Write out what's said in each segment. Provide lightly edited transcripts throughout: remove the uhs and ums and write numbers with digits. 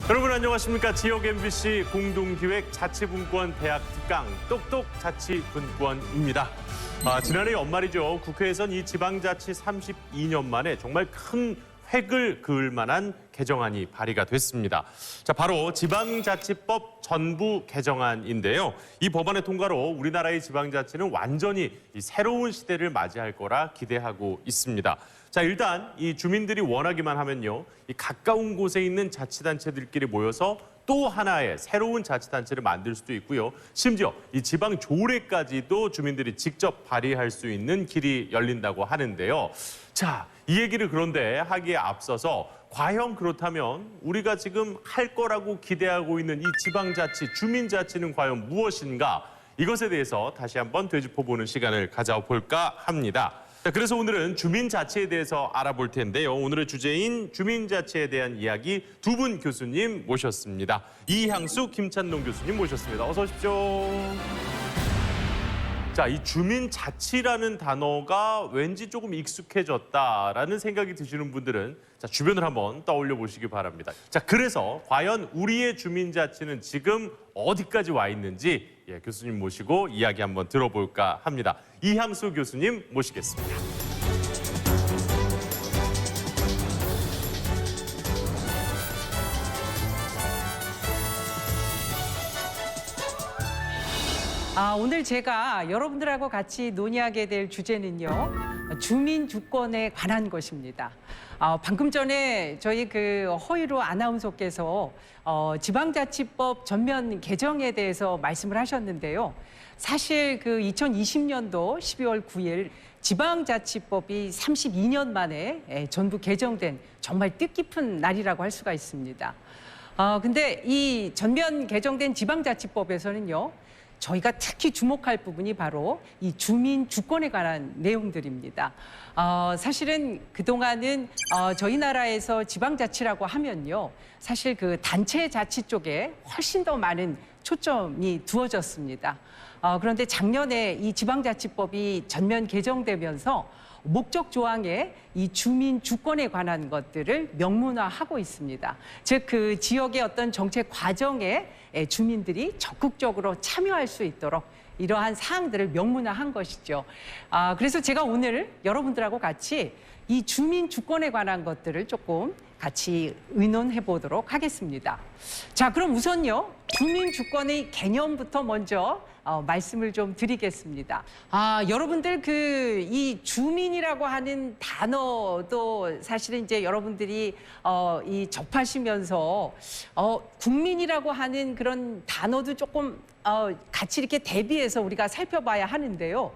여러분 안녕하십니까? 지역 MBC 공동기획 자치분권 대학 특강 똑똑 자치분권입니다. 지난해 연말이죠. 국회에선 이 지방자치 32년 만에 정말 큰 획을 그을 만한 개정안이 발의가 됐습니다. 자, 바로 지방자치법 전부 개정안인데요. 이 법안의 통과로 우리나라의 지방자치는 완전히 이 새로운 시대를 맞이할 거라 기대하고 있습니다. 자, 일단 이 주민들이 원하기만 하면요, 이 가까운 곳에 있는 자치단체들끼리 모여서 또 하나의 새로운 자치단체를 만들 수도 있고요. 심지어 이 지방 조례까지도 주민들이 직접 발의할 수 있는 길이 열린다고 하는데요. 자, 이 얘기를 그런데 하기에 앞서서 과연 그렇다면 우리가 지금 할 거라고 기대하고 있는 이 지방자치, 주민자치는 과연 무엇인가? 이것에 대해서 다시 한번 되짚어보는 시간을 가져볼까 합니다. 자, 그래서 오늘은 주민자치에 대해서 알아볼 텐데요. 오늘의 주제인 주민자치에 대한 이야기 두 분 교수님 모셨습니다. 이향수, 김찬동 교수님 모셨습니다. 어서 오십시오. 자, 이 주민자치라는 단어가 왠지 조금 익숙해졌다라는 생각이 드시는 분들은 자, 주변을 한번 떠올려 보시기 바랍니다. 자, 그래서 과연 우리의 주민자치는 지금 어디까지 와 있는지 교수님 모시고 이야기 한번 들어볼까 합니다. 이향수 교수님 모시겠습니다. 오늘 제가 여러분들하고 같이 논의하게 될 주제는요, 주민 주권에 관한 것입니다. 방금 전에 저희 허유로 아나운서께서 지방자치법 전면 개정에 대해서 말씀을 하셨는데요. 사실 2020년도 12월 9일 지방자치법이 32년 만에 전부 개정된 정말 뜻깊은 날이라고 할 수가 있습니다. 근데 이 전면 개정된 지방자치법에서는요, 저희가 특히 주목할 부분이 바로 이 주민 주권에 관한 내용들입니다. 사실은 그동안은 저희 나라에서 지방자치라고 하면요, 사실 단체 자치 쪽에 훨씬 더 많은 초점이 두어졌습니다. 그런데 작년에 이 지방자치법이 전면 개정되면서 목적 조항에 이 주민 주권에 관한 것들을 명문화하고 있습니다. 즉, 그 지역의 어떤 정책 과정에 주민들이 적극적으로 참여할 수 있도록 이러한 사항들을 명문화한 것이죠. 그래서 제가 오늘 여러분들하고 같이 이 주민 주권에 관한 것들을 조금 같이 의논해 보도록 하겠습니다. 자, 그럼 우선요, 주민 주권의 개념부터 먼저 말씀을 좀 드리겠습니다. 여러분들 이 주민이라고 하는 단어도 사실은 이제 여러분들이 접하시면서 국민이라고 하는 그런 단어도 조금 같이 이렇게 대비해서 우리가 살펴봐야 하는데요.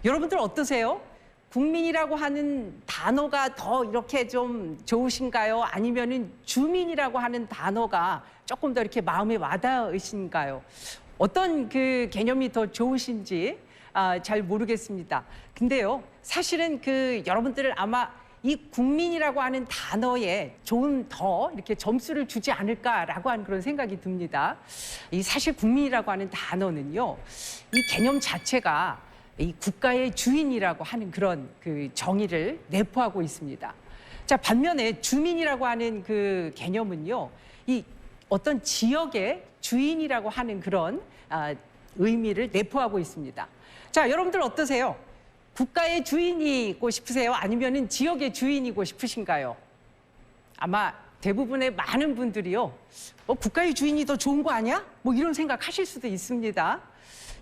여러분들 어떠세요? 국민이라고 하는 단어가 더 이렇게 좀 좋으신가요? 아니면은 주민이라고 하는 단어가 조금 더 이렇게 마음에 와닿으신가요? 어떤 개념이 더 좋으신지 잘 모르겠습니다. 근데요, 사실은 여러분들을 아마 이 국민이라고 하는 단어에 좀 더 이렇게 점수를 주지 않을까라고 하는 그런 생각이 듭니다. 이 사실 국민이라고 하는 단어는요, 이 개념 자체가 이 국가의 주인이라고 하는 그런 정의를 내포하고 있습니다. 자, 반면에 주민이라고 하는 개념은요, 이 어떤 지역의 주인이라고 하는 그런 의미를 내포하고 있습니다. 자, 여러분들 어떠세요? 국가의 주인이고 싶으세요? 아니면은 지역의 주인이고 싶으신가요? 아마 대부분의 많은 분들이요, 국가의 주인이 더 좋은 거 아니야? 뭐 이런 생각 하실 수도 있습니다.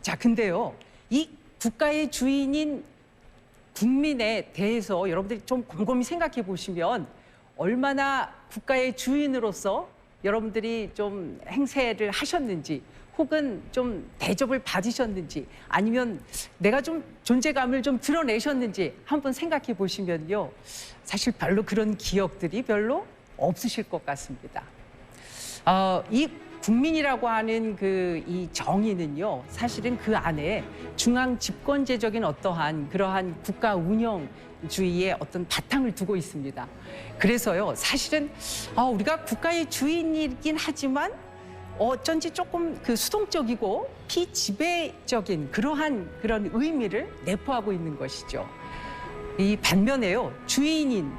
자, 근데요, 이 국가의 주인인 국민에 대해서 여러분들이 좀 곰곰이 생각해 보시면 얼마나 국가의 주인으로서 여러분들이 좀 행세를 하셨는지, 혹은 좀 대접을 받으셨는지, 아니면 내가 좀 존재감을 좀 드러내셨는지 한번 생각해 보시면요, 사실 별로 그런 기억들이 별로 없으실 것 같습니다. 이 국민이라고 하는 이 정의는요, 사실은 그 안에 중앙 집권제적인 어떠한 그러한 국가 운영주의의 어떤 바탕을 두고 있습니다. 그래서요, 사실은 우리가 국가의 주인이긴 하지만 어쩐지 조금 수동적이고 비지배적인 그런 의미를 내포하고 있는 것이죠. 이 반면에요, 주인인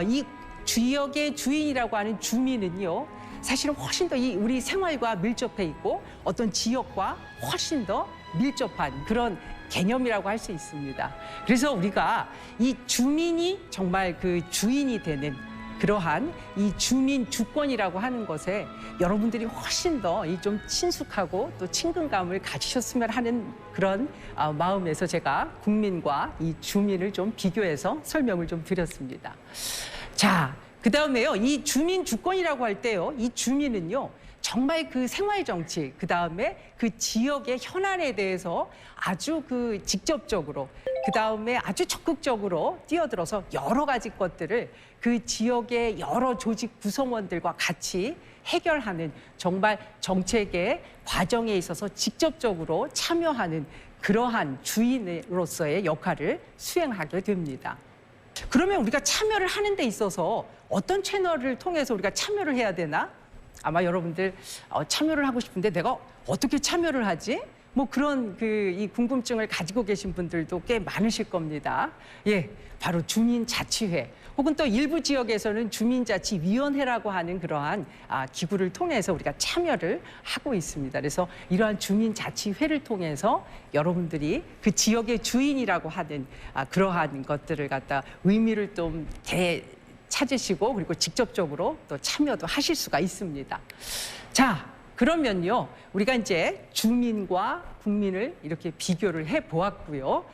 이 지역의 주인이라고 하는 주민은요, 사실은 훨씬 더 이 우리 생활과 밀접해 있고 어떤 지역과 훨씬 더 밀접한 그런 개념이라고 할 수 있습니다. 그래서 우리가 이 주민이 정말 그 주인이 되는 그러한 이 주민 주권이라고 하는 것에 여러분들이 훨씬 더 이 좀 친숙하고 또 친근감을 가지셨으면 하는 그런 마음에서 제가 국민과 이 주민을 좀 비교해서 설명을 좀 드렸습니다. 자, 그다음에요. 이 주민 주권이라고 할 때요. 이 주민은요. 정말 그 생활 정치, 그다음에 그 지역의 현안에 대해서 아주 그 직접적으로, 그다음에 아주 적극적으로 뛰어들어서 여러 가지 것들을 그 지역의 여러 조직 구성원들과 같이 해결하는 정말 정책의 과정에 있어서 직접적으로 참여하는 그러한 주인으로서의 역할을 수행하게 됩니다. 그러면 우리가 참여를 하는 데 있어서 어떤 채널을 통해서 우리가 참여를 해야 되나? 아마 여러분들 참여를 하고 싶은데 내가 어떻게 참여를 하지? 뭐 그런 이 궁금증을 가지고 계신 분들도 꽤 많으실 겁니다. 예, 바로 주민자치회 혹은 또 일부 지역에서는 주민자치위원회라고 하는 그러한 기구를 통해서 우리가 참여를 하고 있습니다. 그래서 이러한 주민자치회를 통해서 여러분들이 그 지역의 주인이라고 하는 그러한 것들을 갖다 의미를 좀 찾으시고 그리고 직접적으로 또 참여도 하실 수가 있습니다. 자, 그러면요. 우리가 이제 주민과 국민을 이렇게 비교를 해 보았고요.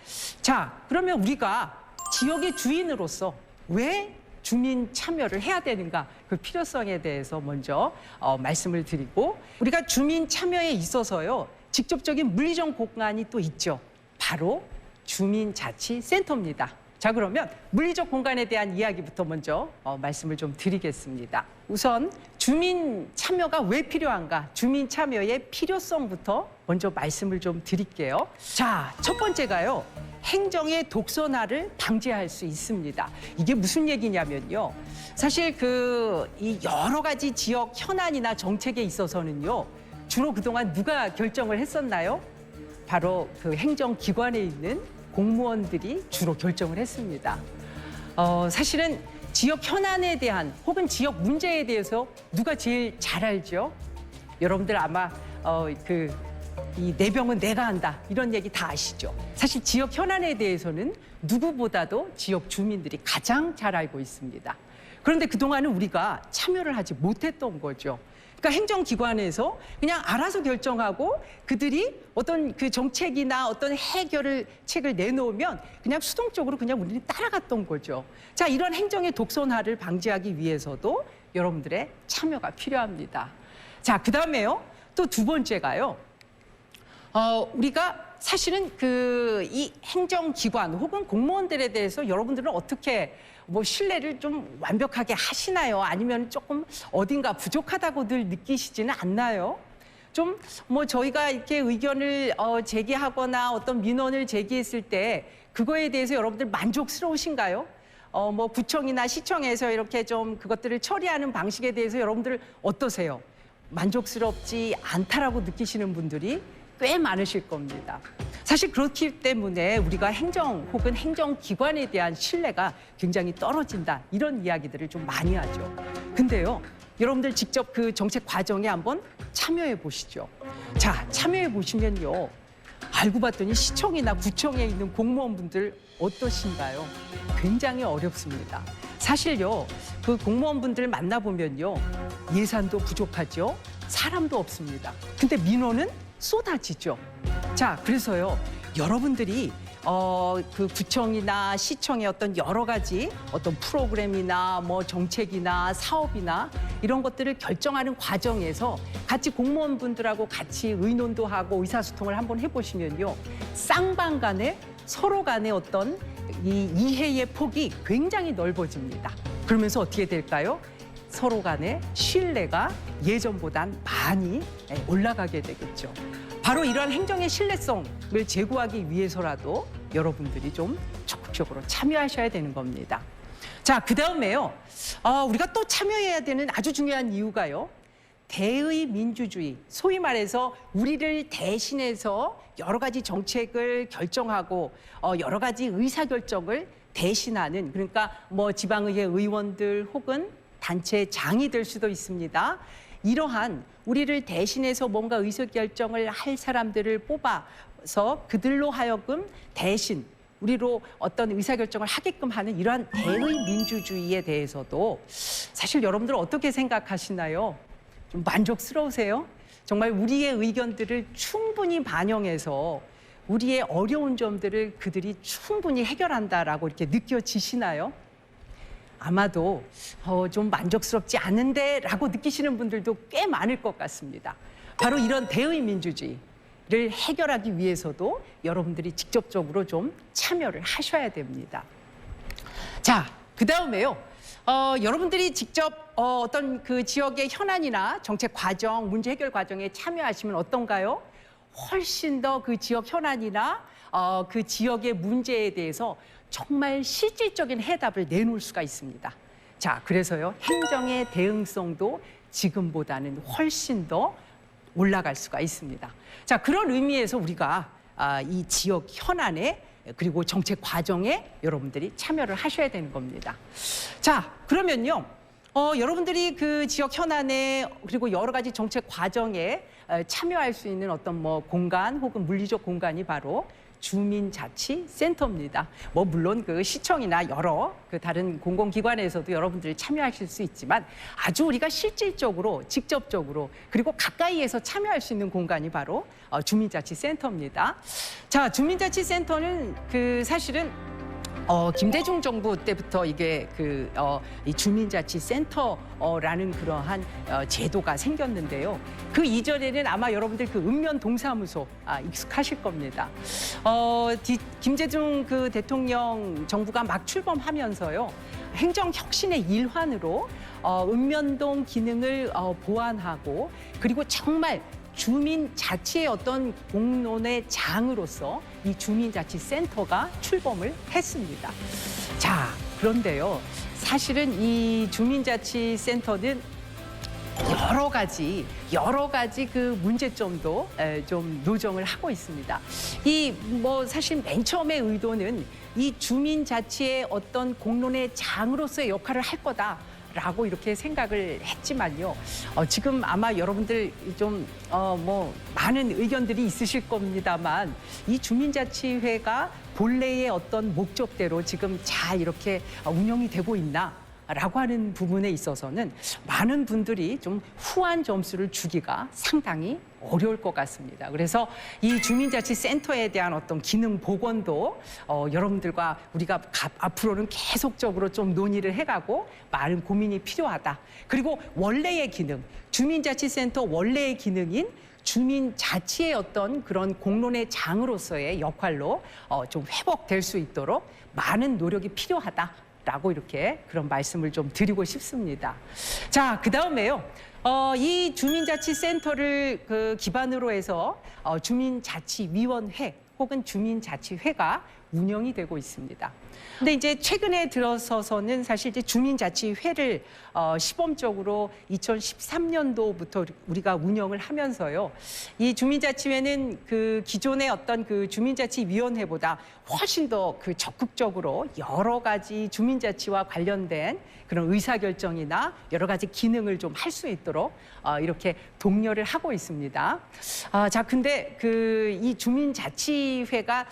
자, 그러면 우리가 지역의 주인으로서 왜 주민 참여를 해야 되는가 그 필요성에 대해서 먼저 말씀을 드리고 우리가 주민 참여에 있어서요. 직접적인 물리적 공간이 또 있죠. 바로 주민자치센터입니다. 자, 그러면 물리적 공간에 대한 이야기부터 먼저 말씀을 좀 드리겠습니다. 우선 주민 참여가 왜 필요한가? 주민 참여의 필요성부터 먼저 말씀을 좀 드릴게요. 자, 첫 번째가요. 행정의 독선화를 방지할 수 있습니다. 이게 무슨 얘기냐면요. 사실 이 여러 가지 지역 현안이나 정책에 있어서는요. 주로 그동안 누가 결정을 했었나요? 바로 그 행정기관에 있는 공무원들이 주로 결정을 했습니다. 사실은 지역 현안에 대한 혹은 지역 문제에 대해서 누가 제일 잘 알죠? 여러분들 아마 이 내 병은 내가 한다 이런 얘기 다 아시죠? 사실 지역 현안에 대해서는 누구보다도 지역 주민들이 가장 잘 알고 있습니다. 그런데 그동안은 우리가 참여를 하지 못했던 거죠. 그러니까 행정기관에서 그냥 알아서 결정하고 그들이 어떤 그 정책이나 어떤 책을 내놓으면 그냥 수동적으로 그냥 우리는 따라갔던 거죠. 자, 이런 행정의 독선화를 방지하기 위해서도 여러분들의 참여가 필요합니다. 자, 그다음에요. 또 두 번째가요. 우리가 사실은 이 행정기관 혹은 공무원들에 대해서 여러분들은 어떻게 신뢰를 좀 완벽하게 하시나요? 아니면 조금 어딘가 부족하다고 늘 느끼시지는 않나요? 좀 저희가 이렇게 의견을 제기하거나 어떤 민원을 제기했을 때 그거에 대해서 여러분들 만족스러우신가요? 구청이나 시청에서 이렇게 좀 그것들을 처리하는 방식에 대해서 여러분들 어떠세요? 만족스럽지 않다라고 느끼시는 분들이 꽤 많으실 겁니다. 사실 그렇기 때문에 우리가 행정 혹은 행정기관에 대한 신뢰가 굉장히 떨어진다 이런 이야기들을 좀 많이 하죠. 근데요, 여러분들 직접 그 정책 과정에 한번 참여해 보시죠. 자, 참여해 보시면요. 알고 봤더니 시청이나 구청에 있는 공무원분들 어떠신가요? 굉장히 어렵습니다. 사실요, 그 공무원분들 만나보면요. 예산도 부족하죠. 사람도 없습니다. 근데 민원은 쏟아지죠. 자, 그래서요, 여러분들이 그 구청이나 시청의 어떤 여러 가지 어떤 프로그램이나 정책이나 사업이나 이런 것들을 결정하는 과정에서 같이 공무원분들하고 같이 의논도 하고 의사소통을 한번 해보시면요. 쌍방 간에 서로 간의 어떤 이 이해의 폭이 굉장히 넓어집니다. 그러면서 어떻게 될까요? 서로 간의 신뢰가 예전보단 많이 올라가게 되겠죠. 바로 이러한 행정의 신뢰성을 제고하기 위해서라도 여러분들이 좀 적극적으로 참여하셔야 되는 겁니다. 자, 그다음에요. 우리가 또 참여해야 되는 아주 중요한 이유가요. 대의 민주주의, 소위 말해서 우리를 대신해서 여러 가지 정책을 결정하고 여러 가지 의사결정을 대신하는, 그러니까 지방의회 의원들 혹은 단체 장이 될 수도 있습니다. 이러한 우리를 대신해서 뭔가 의사결정을 할 사람들을 뽑아서 그들로 하여금 대신 우리로 어떤 의사결정을 하게끔 하는 이러한 대의 민주주의에 대해서도 사실 여러분들 어떻게 생각하시나요? 좀 만족스러우세요? 정말 우리의 의견들을 충분히 반영해서 우리의 어려운 점들을 그들이 충분히 해결한다라고 이렇게 느껴지시나요? 아마도 좀 만족스럽지 않은데라고 느끼시는 분들도 꽤 많을 것 같습니다. 바로 이런 대의 민주주의를 해결하기 위해서도 여러분들이 직접적으로 좀 참여를 하셔야 됩니다. 자, 그다음에요. 여러분들이 직접 어떤 그 지역의 현안이나 정책 과정, 문제 해결 과정에 참여하시면 어떤가요? 훨씬 더 그 지역 현안이나 그 지역의 문제에 대해서 정말 실질적인 해답을 내놓을 수가 있습니다. 자, 그래서요, 행정의 대응성도 지금보다는 훨씬 더 올라갈 수가 있습니다. 자, 그런 의미에서 우리가 이 지역 현안에 그리고 정책 과정에 여러분들이 참여를 하셔야 되는 겁니다. 자, 그러면요, 여러분들이 그 지역 현안에 그리고 여러 가지 정책 과정에 참여할 수 있는 어떤 뭐 공간 혹은 물리적 공간이 바로 주민자치센터입니다. 뭐 물론 그 시청이나 여러 그 다른 공공기관에서도 여러분들이 참여하실 수 있지만 아주 우리가 실질적으로 직접적으로 그리고 가까이에서 참여할 수 있는 공간이 바로 주민자치센터입니다. 자, 주민자치센터는 그 사실은 김대중 정부 때부터 이게 이 주민자치센터라는 그러한 제도가 생겼는데요. 그 이전에는 아마 여러분들 그 읍면 동사무소 익숙하실 겁니다. 김대중 그 대통령 정부가 막 출범하면서요, 행정 혁신의 일환으로 읍면동 기능을 보완하고 그리고 정말 주민자치의 어떤 공론의 장으로서 이 주민자치센터가 출범을 했습니다. 자, 그런데요, 사실은 이 주민자치센터는 여러 가지 그 문제점도 좀 노정을 하고 있습니다. 이 뭐 사실 맨 처음의 의도는 이 주민자치의 어떤 공론의 장으로서의 역할을 할 거다. 라고 이렇게 생각을 했지만요. 지금 아마 여러분들 좀 뭐 많은 의견들이 있으실 겁니다만 이 주민자치회가 본래의 어떤 목적대로 지금 잘 이렇게 운영이 되고 있나? 라고 하는 부분에 있어서는 많은 분들이 좀 후한 점수를 주기가 상당히 어려울 것 같습니다. 그래서 이 주민자치센터에 대한 어떤 기능 복원도 여러분들과 우리가 앞으로는 계속적으로 좀 논의를 해가고 많은 고민이 필요하다. 그리고 원래의 기능, 주민자치센터 원래의 기능인 주민자치의 어떤 그런 공론의 장으로서의 역할로 좀 회복될 수 있도록 많은 노력이 필요하다. 라고 이렇게 그런 말씀을 좀 드리고 싶습니다. 자, 그다음에요. 이 주민자치센터를 그 기반으로 해서 주민자치위원회 혹은 주민자치회가 운영이 되고 있습니다. 근데 이제 최근에 들어서서는 사실 이제 주민자치회를 시범적으로 2013년도부터 우리가 운영을 하면서요. 이 주민자치회는 그 기존의 어떤 그 주민자치위원회보다 훨씬 더 그 적극적으로 여러 가지 주민자치와 관련된 그런 의사결정이나 여러 가지 기능을 좀 할 수 있도록 이렇게 독려를 하고 있습니다. 자, 근데 그 이 주민자치회가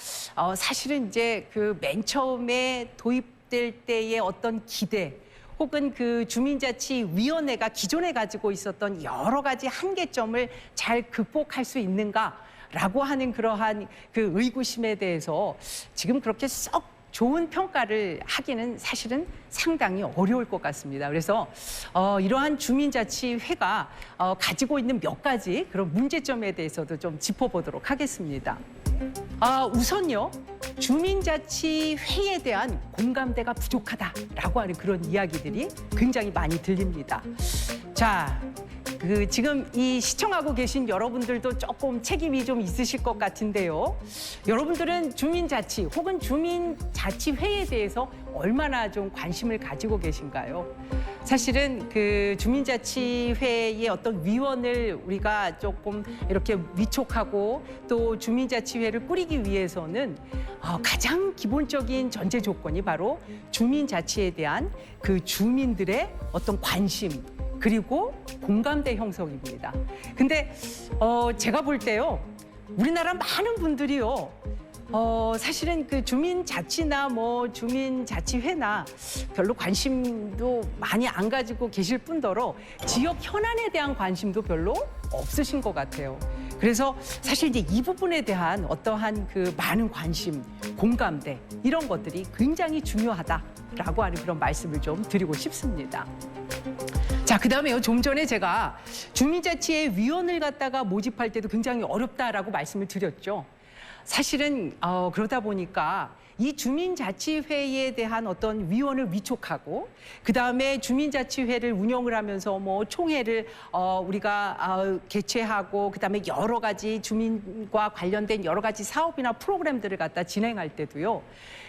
사실은 이제 그 맨 처음에 도입될 때의 어떤 기대 혹은 그 주민자치위원회가 기존에 가지고 있었던 여러 가지 한계점을 잘 극복할 수 있는가라고 하는 그러한 그 의구심에 대해서 지금 그렇게 썩 좋은 평가를 하기는 사실은 상당히 어려울 것 같습니다. 그래서 이러한 주민자치회가 가지고 있는 몇 가지 그런 문제점에 대해서도 좀 짚어보도록 하겠습니다. 우선요, 주민자치회에 대한 공감대가 부족하다라고 하는 그런 이야기들이 굉장히 많이 들립니다. 자, 지금 이 시청하고 계신 여러분들도 조금 책임이 좀 있으실 것 같은데요. 여러분들은 주민자치 혹은 주민자치회에 대해서 얼마나 좀 관심을 가지고 계신가요? 사실은 그 주민자치회의 어떤 위원을 우리가 조금 이렇게 위촉하고 또 주민자치회를 꾸리기 위해서는 가장 기본적인 전제 조건이 바로 주민자치에 대한 그 주민들의 어떤 관심, 그리고 공감대 형성입니다. 근데 제가 볼 때요, 우리나라 많은 분들이요, 사실은 그 주민자치나 뭐 주민자치회나 별로 관심도 많이 안 가지고 계실 뿐더러 지역 현안에 대한 관심도 별로 없으신 것 같아요. 그래서 사실 이제 이 부분에 대한 어떠한 그 많은 관심, 공감대 이런 것들이 굉장히 중요하다라고 하는 그런 말씀을 좀 드리고 싶습니다. 자, 그다음에요. 좀 전에 제가 주민자치의 위원을 갖다가 모집할 때도 굉장히 어렵다라고 말씀을 드렸죠. 사실은 그러다 보니까 이 주민자치회에 대한 어떤 위원을 위촉하고 그다음에 주민자치회를 운영을 하면서 뭐 총회를 우리가 개최하고 그다음에 여러 가지 주민과 관련된 여러 가지 사업이나 프로그램들을 갖다 진행할 때도요.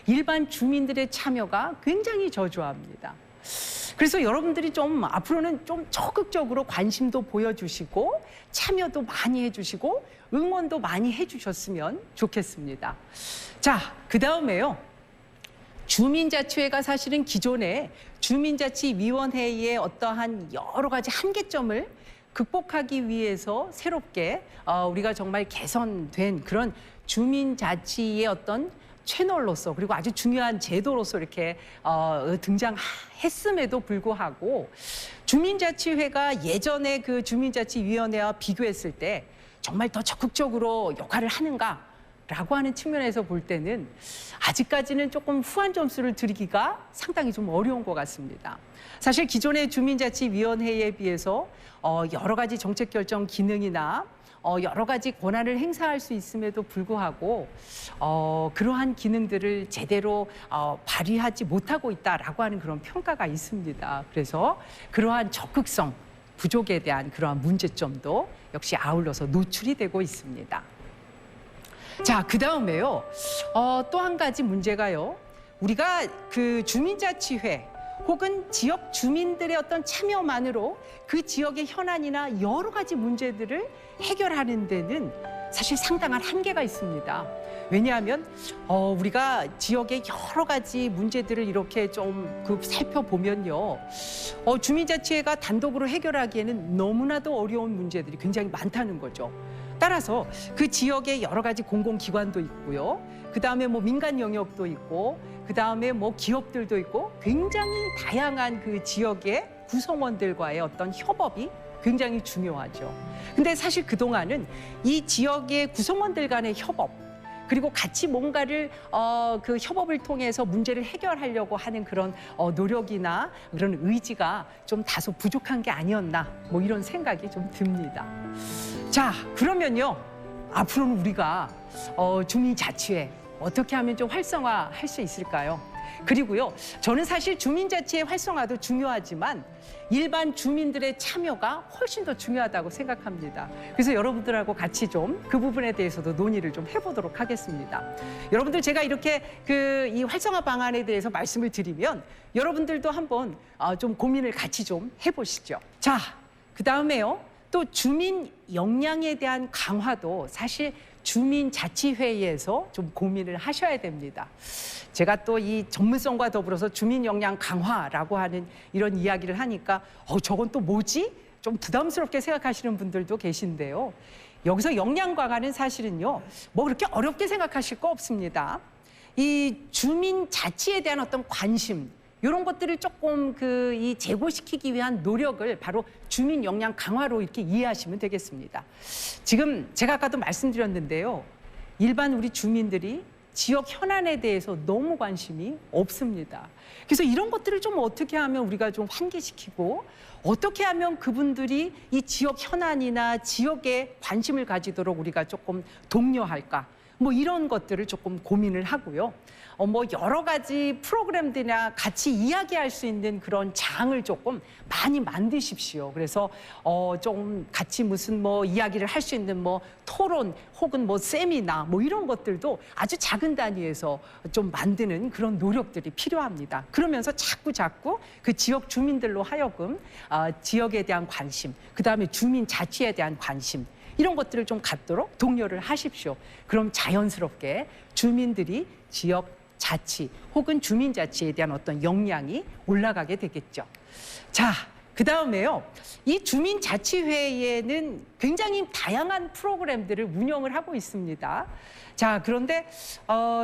일반 주민들의 참여가 굉장히 저조합니다. 그래서 여러분들이 좀 앞으로는 좀 적극적으로 관심도 보여주시고 참여도 많이 해주시고 응원도 많이 해주셨으면 좋겠습니다. 자, 그다음에요. 주민자치회가 사실은 기존에 주민자치위원회의 어떠한 여러 가지 한계점을 극복하기 위해서 새롭게 우리가 정말 개선된 그런 주민자치의 어떤 채널로서 그리고 아주 중요한 제도로서 이렇게 등장했음에도 불구하고 주민자치회가 예전에 그 주민자치위원회와 비교했을 때 정말 더 적극적으로 역할을 하는가라고 하는 측면에서 볼 때는 아직까지는 조금 후한 점수를 드리기가 상당히 좀 어려운 것 같습니다. 사실 기존의 주민자치위원회에 비해서 여러 가지 정책 결정 기능이나 여러 가지 권한을 행사할 수 있음에도 불구하고 그러한 기능들을 제대로 발휘하지 못하고 있다라고 하는 그런 평가가 있습니다. 그래서 그러한 적극성 부족에 대한 그러한 문제점도 역시 아울러서 노출이 되고 있습니다. 자, 그다음에요. 또 한 가지 문제가요. 우리가 그 주민자치회 혹은 지역 주민들의 어떤 참여만으로 그 지역의 현안이나 여러 가지 문제들을 해결하는 데는 사실 상당한 한계가 있습니다. 왜냐하면 우리가 지역의 여러 가지 문제들을 이렇게 좀 살펴보면요. 주민자치회가 단독으로 해결하기에는 너무나도 어려운 문제들이 굉장히 많다는 거죠. 따라서 그 지역에 여러 가지 공공기관도 있고요. 그다음에 뭐 민간 영역도 있고 그다음에 뭐 기업들도 있고 굉장히 다양한 그 지역의 구성원들과의 어떤 협업이 굉장히 중요하죠. 근데 사실 그동안은 이 지역의 구성원들 간의 협업 그리고 같이 뭔가를 그 협업을 통해서 문제를 해결하려고 하는 그런 노력이나 그런 의지가 좀 다소 부족한 게 아니었나 뭐 이런 생각이 좀 듭니다. 자, 그러면요. 앞으로는 우리가 주민자치회 어떻게 하면 좀 활성화할 수 있을까요? 그리고요, 저는 사실 주민자치의 활성화도 중요하지만 일반 주민들의 참여가 훨씬 더 중요하다고 생각합니다. 그래서 여러분들하고 같이 좀 그 부분에 대해서도 논의를 좀 해보도록 하겠습니다. 여러분들 제가 이렇게 이 활성화 방안에 대해서 말씀을 드리면 여러분들도 한번 좀 고민을 같이 좀 해보시죠. 자, 그다음에요. 또 주민 역량에 대한 강화도 사실 주민자치회의에서 좀 고민을 하셔야 됩니다. 제가 또 이 전문성과 더불어서 주민 역량 강화라고 하는 이런 이야기를 하니까 저건 또 뭐지? 좀 부담스럽게 생각하시는 분들도 계신데요. 여기서 역량 강화는 사실은요, 뭐 그렇게 어렵게 생각하실 거 없습니다. 이 주민자치에 대한 어떤 관심, 이런 것들을 조금 이 제고시키기 위한 노력을 바로 주민 역량 강화로 이렇게 이해하시면 되겠습니다. 지금 제가 아까도 말씀드렸는데요. 일반 우리 주민들이 지역 현안에 대해서 너무 관심이 없습니다. 그래서 이런 것들을 좀 어떻게 하면 우리가 좀 환기시키고 어떻게 하면 그분들이 이 지역 현안이나 지역에 관심을 가지도록 우리가 조금 독려할까? 뭐 이런 것들을 조금 고민을 하고요. 뭐 여러 가지 프로그램들이나 같이 이야기할 수 있는 그런 장을 조금 많이 만드십시오. 그래서 좀 같이 무슨 뭐 이야기를 할 수 있는 뭐 토론 혹은 뭐 세미나 뭐 이런 것들도 아주 작은 단위에서 좀 만드는 그런 노력들이 필요합니다. 그러면서 자꾸 그 지역 주민들로 하여금 지역에 대한 관심, 그다음에 주민 자치에 대한 관심 이런 것들을 좀 갖도록 독려를 하십시오. 그럼 자연스럽게 주민들이 지역 자치 혹은 주민자치에 대한 어떤 역량이 올라가게 되겠죠. 자, 그다음에요. 이 주민자치회에는 굉장히 다양한 프로그램들을 운영을 하고 있습니다. 자, 그런데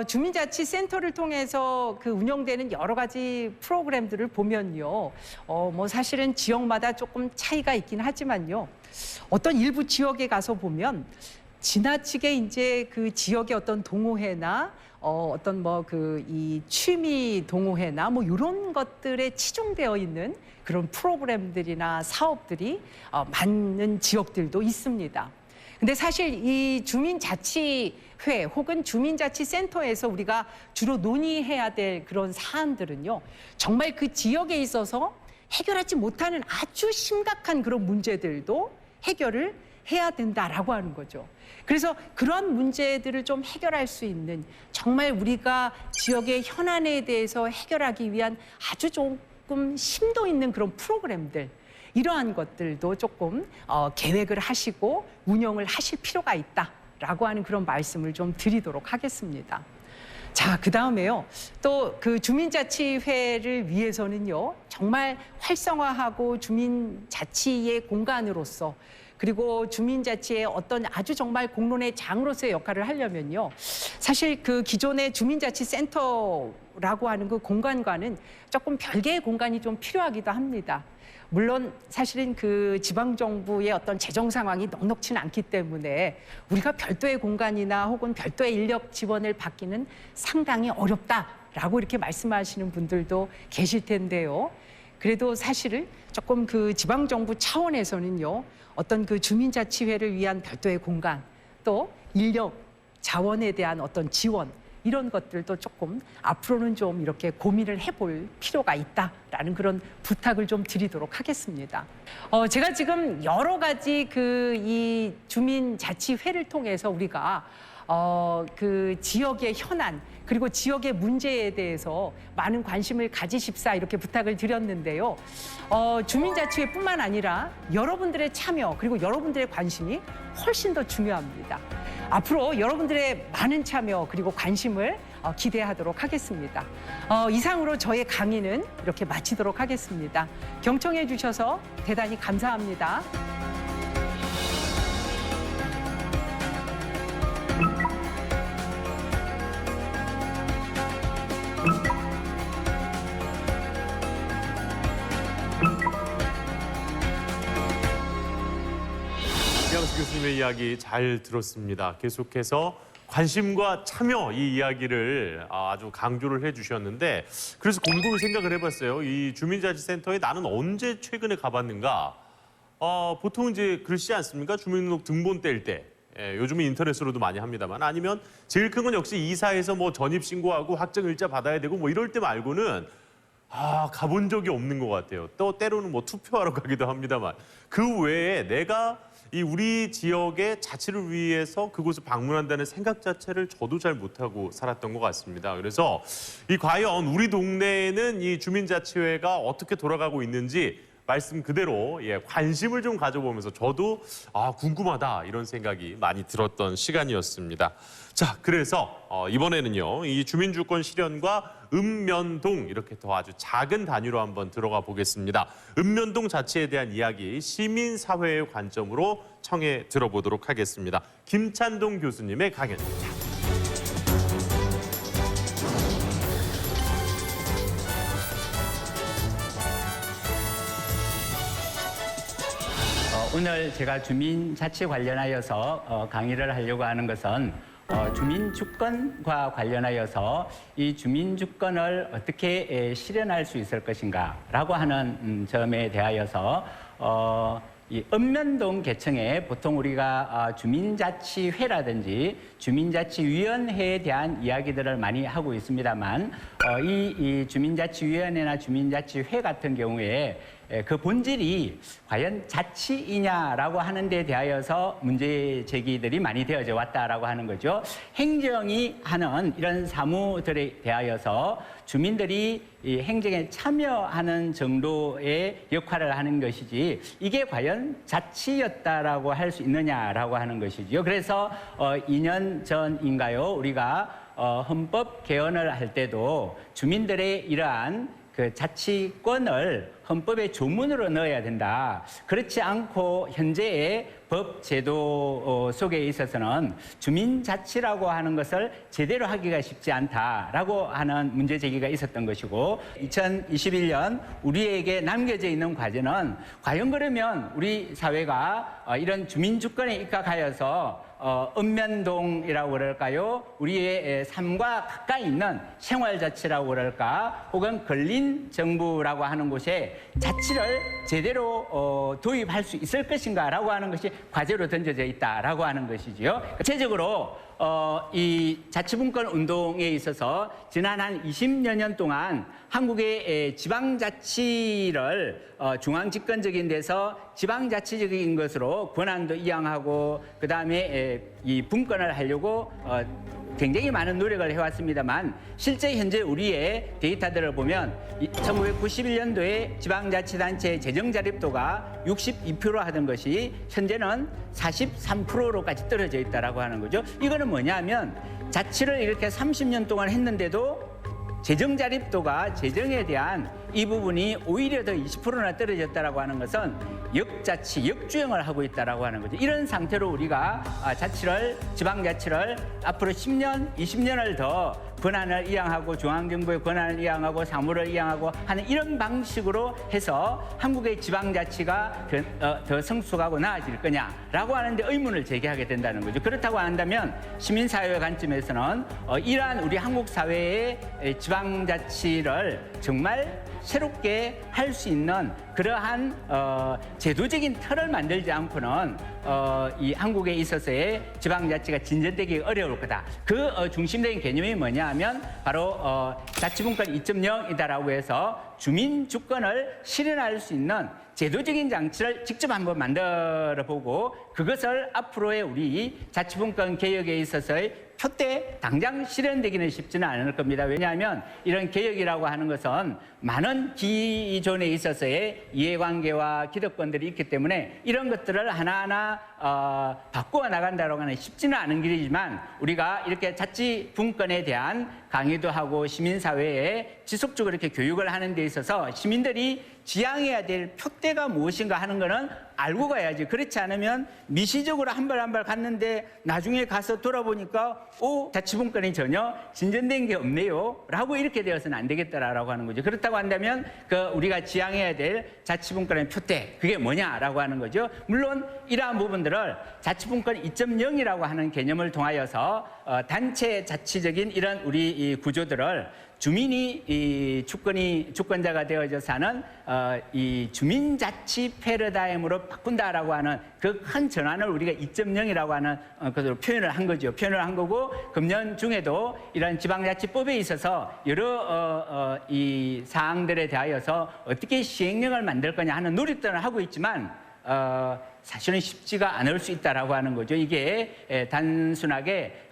주민자치센터를 통해서 그 운영되는 여러 가지 프로그램들을 보면요. 뭐 사실은 지역마다 조금 차이가 있긴 하지만요. 어떤 일부 지역에 가서 보면 지나치게 이제 그 지역의 어떤 동호회나 어떤 뭐 그 이 취미 동호회나 뭐 이런 것들에 치중되어 있는 그런 프로그램들이나 사업들이 많은 지역들도 있습니다. 근데 사실 이 주민자치회 혹은 주민자치센터에서 우리가 주로 논의해야 될 그런 사안들은요, 정말 그 지역에 있어서 해결하지 못하는 아주 심각한 그런 문제들도 해결을 해야 된다라고 하는 거죠. 그래서 그런 문제들을 좀 해결할 수 있는, 정말 우리가 지역의 현안에 대해서 해결하기 위한 아주 조금 심도 있는 그런 프로그램들, 이러한 것들도 조금 계획을 하시고 운영을 하실 필요가 있다라고 하는 그런 말씀을 좀 드리도록 하겠습니다. 자, 그다음에요. 또 그 주민자치회를 위해서는요, 정말 활성화하고 주민자치의 공간으로서, 그리고 주민자치의 어떤 아주 정말 공론의 장으로서의 역할을 하려면요, 사실 그 기존의 주민자치센터라고 하는 그 공간과는 조금 별개의 공간이 좀 필요하기도 합니다. 물론 사실은 그 지방정부의 어떤 재정 상황이 넉넉치는 않기 때문에 우리가 별도의 공간이나 혹은 별도의 인력 지원을 받기는 상당히 어렵다라고 이렇게 말씀하시는 분들도 계실 텐데요. 그래도 사실은 조금 그 지방정부 차원에서는요, 어떤 그 주민자치회를 위한 별도의 공간, 또 인력 자원에 대한 어떤 지원, 이런 것들도 조금 앞으로는 좀 이렇게 고민을 해볼 필요가 있다라는 그런 부탁을 좀 드리도록 하겠습니다. 제가 지금 여러 가지 그 이 주민자치회를 통해서 우리가 그 지역의 현안, 그리고 지역의 문제에 대해서 많은 관심을 가지십사 이렇게 부탁을 드렸는데요. 주민자치회뿐만 아니라 여러분들의 참여, 그리고 여러분들의 관심이 훨씬 더 중요합니다. 앞으로 여러분들의 많은 참여 그리고 관심을 기대하도록 하겠습니다. 이상으로 저의 강의는 이렇게 마치도록 하겠습니다. 경청해 주셔서 대단히 감사합니다. 이양수 교수님의 이야기 잘 들었습니다. 계속해서 관심과 참여 이 이야기를 아주 강조를 해주셨는데, 그래서 곰곰이 생각을 해봤어요. 이 주민자치센터에 나는 언제 최근에 가봤는가? 보통 이제 그러시지 않습니까? 주민등록 등본 뗄 때. 요즘은 인터넷으로도 많이 합니다만, 아니면 제일 큰 건 역시 이사해서 뭐 전입신고하고 확정일자 받아야 되고 뭐 이럴 때 말고는 가본 적이 없는 것 같아요. 또 때로는 뭐 투표하러 가기도 합니다만, 그 외에 내가 이 우리 지역의 자치를 위해서 그곳을 방문한다는 생각 자체를 저도 잘 못하고 살았던 것 같습니다. 그래서 이 과연 우리 동네에는 이 주민자치회가 어떻게 돌아가고 있는지 말씀 그대로 관심을 좀 가져보면서 저도 궁금하다 이런 생각이 많이 들었던 시간이었습니다. 자, 그래서 이번에는요, 이 주민주권 실현과 읍면동 이렇게 더 아주 작은 단위로 한번 들어가 보겠습니다. 읍면동 자치에 대한 이야기 시민사회의 관점으로 청해 들어보도록 하겠습니다. 김찬동 교수님의 강연입니다. 오늘 제가 주민자치 관련하여서 강의를 하려고 하는 것은 주민주권과 관련하여서 이 주민주권을 어떻게 실현할 수 있을 것인가라고 하는 점에 대하여서 이 읍면동 계층에 보통 우리가 주민자치회라든지 주민자치위원회에 대한 이야기들을 많이 하고 있습니다만 이 주민자치위원회나 주민자치회 같은 경우에 그 본질이 과연 자치이냐라고 하는 데 대하여서 문제 제기들이 많이 되어져 왔다라고 하는 거죠. 행정이 하는 이런 사무들에 대하여서 주민들이 이 행정에 참여하는 정도의 역할을 하는 것이지 이게 과연 자치였다라고 할 수 있느냐라고 하는 것이죠. 그래서 2년 전인가요? 우리가 헌법 개헌을 할 때도 주민들의 이러한 그 자치권을 헌법의 조문으로 넣어야 된다. 그렇지 않고 현재의 법 제도 속에 있어서는 주민자치라고 하는 것을 제대로 하기가 쉽지 않다라고 하는 문제 제기가 있었던 것이고 2021년 우리에게 남겨져 있는 과제는 과연 그러면 우리 사회가 이런 주민주권에 입각하여서 읍면동이라고 그럴까요? 우리의 삶과 가까이 있는 생활자치라고 그럴까? 혹은 근린정부라고 하는 곳에 자치를 제대로 도입할 수 있을 것인가라고 하는 것이 과제로 던져져 있다라고 하는 것이지요. 구체적으로 이 자치분권 운동에 있어서 지난 한 20여 년 동안 한국의 지방자치를 중앙집권적인 데서 지방자치적인 것으로 권한도 이양하고 그다음에 이 분권을 하려고 굉장히 많은 노력을 해왔습니다만 실제 현재 우리의 데이터들을 보면 1991년도에 지방자치단체의 재정자립도가 62% 하던 것이 현재는 43%로까지 떨어져 있다고 하는 거죠. 이거는 뭐냐면 자치를 이렇게 30년 동안 했는데도 재정자립도가 재정에 대한 이 부분이 오히려 더 20%나 떨어졌다라고 하는 것은 역자치, 역주행을 하고 있다라고 하는 거죠. 이런 상태로 우리가 자치를, 지방자치를 앞으로 10년, 20년을 더 권한을 이양하고 중앙정부의 권한을 이양하고 사무를 이양하고 하는 이런 방식으로 해서 한국의 지방자치가 더 성숙하고 나아질 거냐라고 하는데 의문을 제기하게 된다는 거죠. 그렇다고 한다면 시민사회 관점에서는 이러한 우리 한국 사회의 지방자치를 정말 새롭게 할 수 있는 그러한 제도적인 틀을 만들지 않고는 이 한국에 있어서의 지방자치가 진전되기 어려울 거다. 그 중심적인 개념이 뭐냐 하면 바로 자치분권 2.0이다라고 해서 주민주권을 실현할 수 있는 제도적인 장치를 직접 한번 만들어 보고 그것을 앞으로의 우리 자치분권 개혁에 있어서의 표때 당장 실현되기는 쉽지는 않을 겁니다. 왜냐하면 이런 개혁이라고 하는 것은 많은 기존에 있어서의 이해관계와 기득권들이 있기 때문에 이런 것들을 하나하나 바꾸어 나간다고 하는 쉽지는 않은 길이지만 우리가 이렇게 자치분권에 대한 강의도 하고 시민사회에 지속적으로 이렇게 교육을 하는 데 있어서 시민들이 지향해야 될 표대가 무엇인가 하는 거는 알고 가야지. 그렇지 않으면 미시적으로 한 발 한 발 갔는데 나중에 가서 돌아보니까 자치분권이 전혀 진전된 게 없네요 라고 이렇게 되어서는 안 되겠다라고 하는 거죠. 그렇다고 한다면 우리가 지향해야 될 자치분권의 표대 그게 뭐냐라고 하는 거죠. 물론 이러한 부분들을 자치분권 2.0이라고 하는 개념을 통하여서 단체 자치적인 이런 우리 이 구조들을 주민이 이 주권자가 되어져 사는 이 주민자치 패러다임으로 바꾼다라고 하는 그 큰 전환을 우리가 2.0이라고 하는 것으로 표현을 한 거죠. 표현을 한 거고 금년 중에도 이런 지방자치법에 있어서 여러 이 사항들에 대하여서 어떻게 시행령을 만들 거냐 하는 노력들을 하고 있지만 사실은 쉽지가 않을 수 있다라고 하는 거죠. 이게 단순하게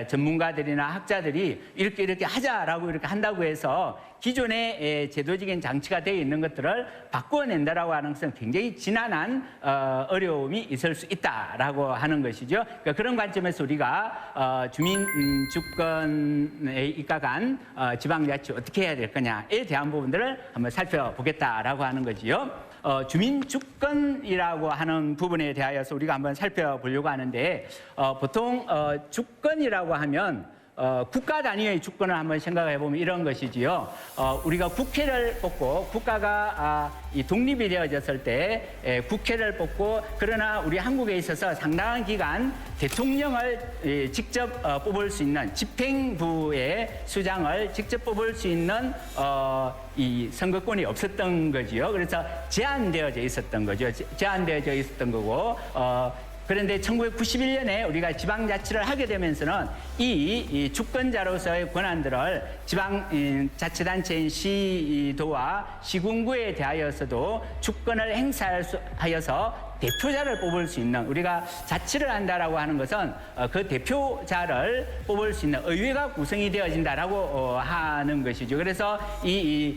전문가들이나 학자들이 이렇게 하자라고 이렇게 한다고 해서 기존의 제도적인 장치가 되어 있는 것들을 바꾸어낸다라고 하는 것은 굉장히 지난한 어려움이 있을 수 있다라고 하는 것이죠. 그러니까 그런 관점에서 우리가 주민 주권에 입각한 지방자치 어떻게 해야 될 거냐에 대한 부분들을 한번 살펴보겠다라고 하는 거지요. 주민주권이라고 하는 부분에 대하여서 우리가 한번 살펴보려고 하는데 보통 주권이라고 하면 국가 단위의 주권을 한번 생각해 보면 이런 것이지요. 우리가 국회를 뽑고 국가가 이 독립이 되어졌을 때 국회를 뽑고 그러나 우리 한국에 있어서 상당한 기간 대통령을 직접 뽑을 수 있는 집행부의 수장을 직접 뽑을 수 있는 이 선거권이 없었던 거지요. 그래서 제한되어져 있었던 거죠. 제한되어져 있었던 거고 그런데 1991년에 우리가 지방자치를 하게 되면서는 이 주권자로서의 권한들을 지방자치단체인 시도와 시군구에 대하여서도 주권을 행사하여서 대표자를 뽑을 수 있는 우리가 자치를 한다라고 하는 것은 그 대표자를 뽑을 수 있는 의회가 구성이 되어진다라고 하는 것이죠. 그래서 이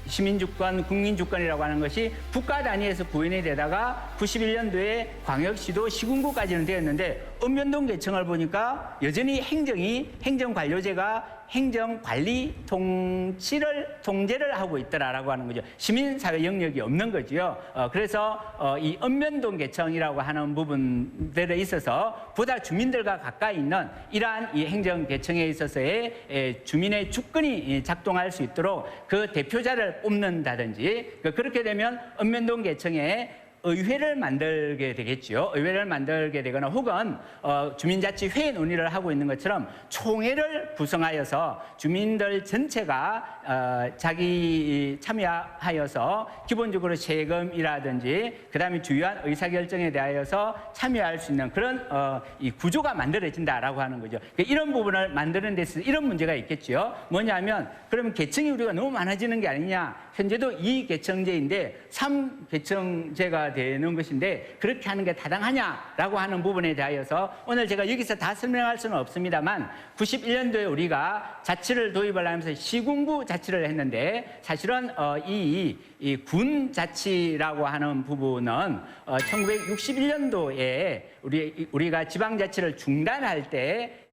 시민주권, 국민주권이라고 하는 것이 국가 단위에서 구현이 되다가 91년도에 광역시도 시군구까지는 되었는데 읍면동 계층을 보니까 여전히 행정관료제가 행정 관리 통제를 하고 있더라라고 하는 거죠. 시민사회 영역이 없는 거죠. 그래서 이 읍면동계청이라고 하는 부분들에 있어서 보다 주민들과 가까이 있는 이러한 이 행정계청에 있어서의 주민의 주권이 작동할 수 있도록 그 대표자를 뽑는다든지, 그렇게 되면 읍면동계청에 의회를 만들게 되겠죠. 의회를 만들게 되거나 혹은 주민자치회의 논의를 하고 있는 것처럼 총회를 구성하여서 주민들 전체가 자기 참여하여서 기본적으로 세금이라든지 그다음에 주요한 의사결정에 대하여서 참여할 수 있는 그런 이 구조가 만들어진다라고 하는 거죠. 그러니까 이런 부분을 만드는 데서 이런 문제가 있겠죠. 뭐냐면 그러면 계층이 우리가 너무 많아지는 게 아니냐. 현재도 2계층제인데 3계층제가 되는 것인데 그렇게 하는 게 타당하냐라고 하는 부분에 대하여서 오늘 제가 여기서 다 설명할 수는 없습니다만 91년도에 우리가 자치를 도입을 하면서 시군구 자치를 했는데 사실은 이 군 자치라고 하는 부분은 1961년도에 우리가 지방자치를 중단할 때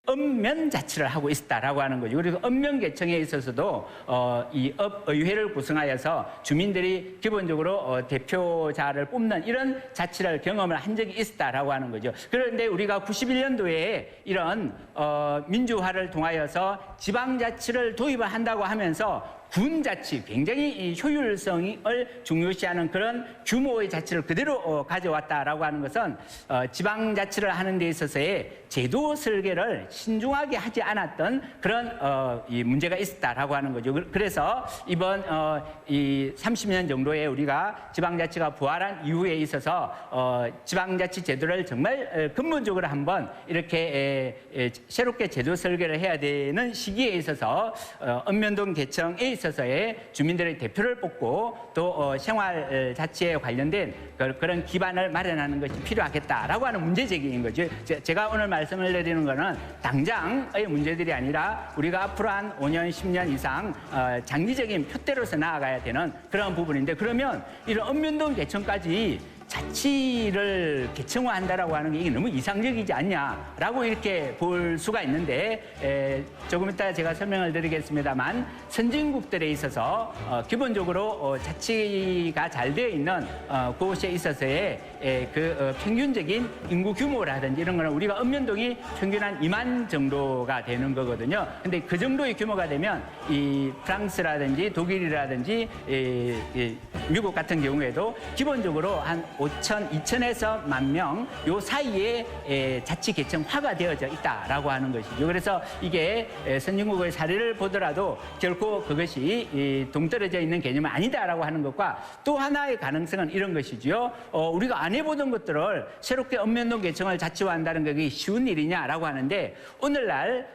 읍면자치를 하고 있다라고 하는 거죠. 그리고 읍면계청에 있어서도 이 읍의회를 구성하여서 주민들이 기본적으로 대표자를 뽑는 이런 자치를 경험을 한 적이 있다라고 하는 거죠. 그런데 우리가 91년도에 이런 민주화를 통하여서 지방자치를 도입을 한다고 하면서 군자치, 굉장히 효율성을 중요시하는 그런 규모의 자치를 그대로 가져왔다라고 하는 것은 지방자치를 하는 데 있어서의 제도 설계를 신중하게 하지 않았던 그런 이 문제가 있었다라고 하는 거죠. 그래서 이번 이 30년 정도에 우리가 지방자치가 부활한 이후에 있어서 지방자치 제도를 정말 근본적으로 한번 이렇게 새롭게 제도 설계를 해야 되는 시기에 있어서 읍면동 계청에 있어서의 주민들의 대표를 뽑고 또 생활 자치에 관련된 그런 기반을 마련하는 것이 필요하겠다라고 하는 문제제기인 거죠. 제가 오늘 말씀을 드리는 것은 당장의 문제들이 아니라 우리가 앞으로 한 5년, 10년 이상 장기적인 표대로서 나아가야 되는 그런 부분인데, 그러면 이런 읍면동 계청까지 자치를 계층화한다라고 하는 게 이게 너무 이상적이지 않냐라고 이렇게 볼 수가 있는데, 조금 이따 제가 설명을 드리겠습니다만 선진국들에 있어서 기본적으로 자치가 잘 되어 있는 그곳에 있어서의 그 평균적인 인구 규모라든지 이런 거는 우리가 읍면동이 평균 한 2만 정도가 되는 거거든요. 근데 그 정도의 규모가 되면 이 프랑스라든지 독일이라든지 미국 같은 경우에도 기본적으로 한 5천, 2천에서 1만 명 요 사이에 자치계층화가 되어져 있다라고 하는 것이죠. 그래서 이게 선진국의 사례를 보더라도 결코 그것이 동떨어져 있는 개념은 아니다라고 하는 것과 또 하나의 가능성은 이런 것이죠. 우리가 안 해보던 것들을 새롭게 읍면동 계층을 자치화한다는 게 쉬운 일이냐라고 하는데, 오늘날